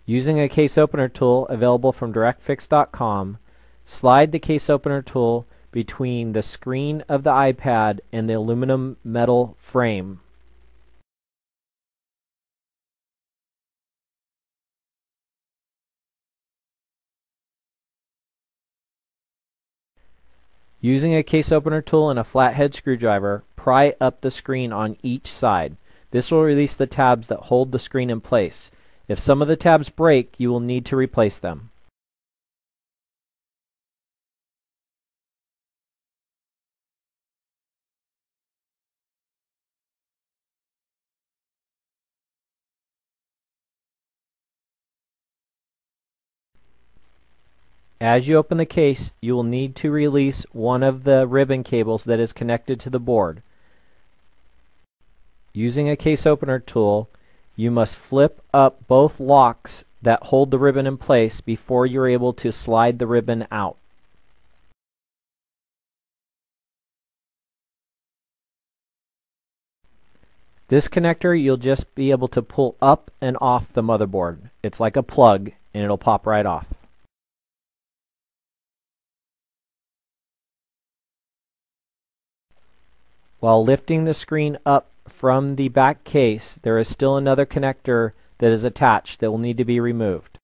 Using a case opener tool available from directfix.com, slide the case opener tool between the screen of the iPad and the aluminum metal frame. Using a case opener tool and a flathead screwdriver, pry up the screen on each side. This will release the tabs that hold the screen in place. If some of the tabs break, you will need to replace them. As you open the case, you will need to release one of the ribbon cables that is connected to the board. Using a case opener tool, you must flip up both locks that hold the ribbon in place before you're able to slide the ribbon out. This connector you'll just be able to pull up and off the motherboard. It's like a plug and it'll pop right off. While lifting the screen up from the back case, there is still another connector that is attached that will need to be removed.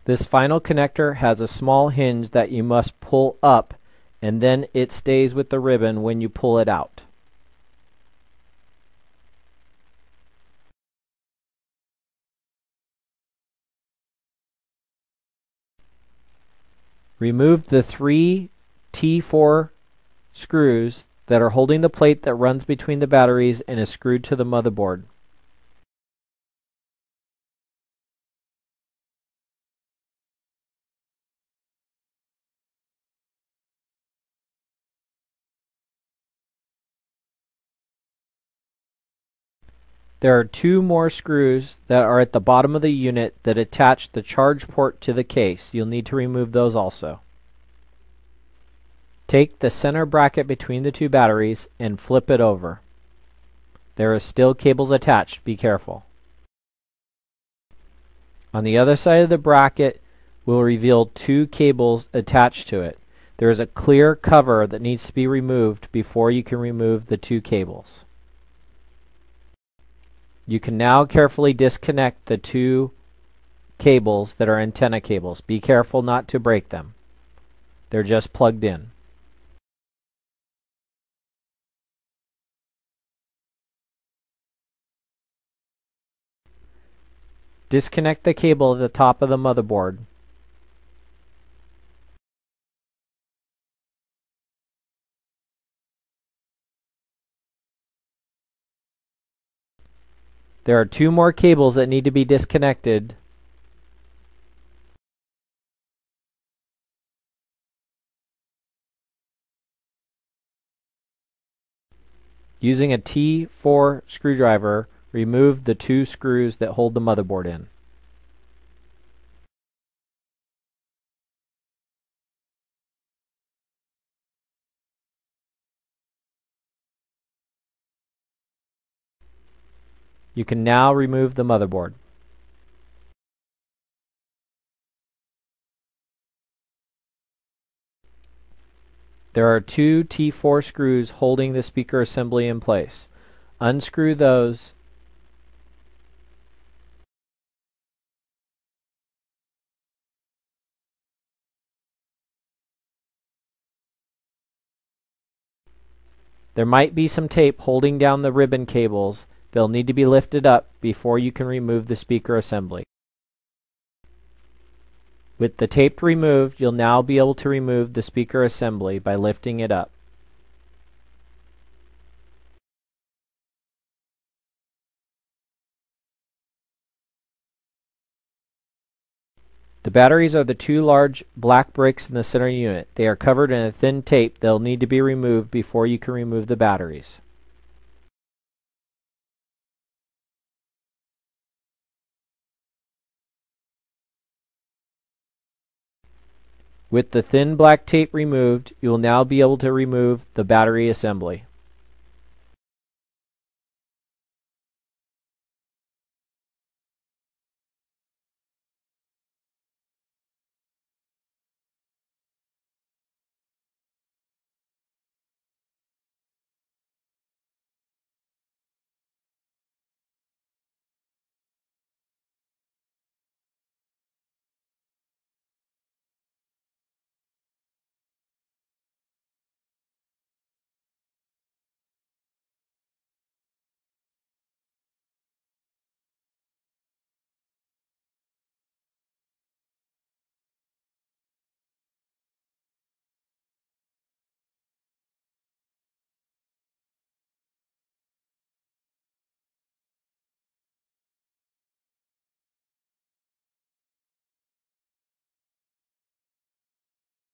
This final connector has a small hinge that you must pull up, and then it stays with the ribbon when you pull it out. Remove the 3 T4 screws that are holding the plate that runs between the batteries and is screwed to the motherboard. There are 2 more screws that are at the bottom of the unit that attach the charge port to the case. You'll need to remove those also. Take the center bracket between the 2 batteries and flip it over. There are still cables attached. Be careful. On the other side of the bracket will reveal 2 cables attached to it. There is a clear cover that needs to be removed before you can remove the 2 cables. You can now carefully disconnect the 2 cables that are antenna cables. Be careful not to break them. They're just plugged in. Disconnect the cable at the top of the motherboard. There are 2 more cables that need to be disconnected. Using a T4 screwdriver, remove the 2 screws that hold the motherboard in. You can now remove the motherboard. There are 2 T4 screws holding the speaker assembly in place. Unscrew those . There might be some tape holding down the ribbon cables. They'll need to be lifted up before you can remove the speaker assembly. With the tape removed, you'll now be able to remove the speaker assembly by lifting it up. The batteries are the 2 large black bricks in the center unit. They are covered in a thin tape. They'll need to be removed before you can remove the batteries. With the thin black tape removed, you will now be able to remove the battery assembly.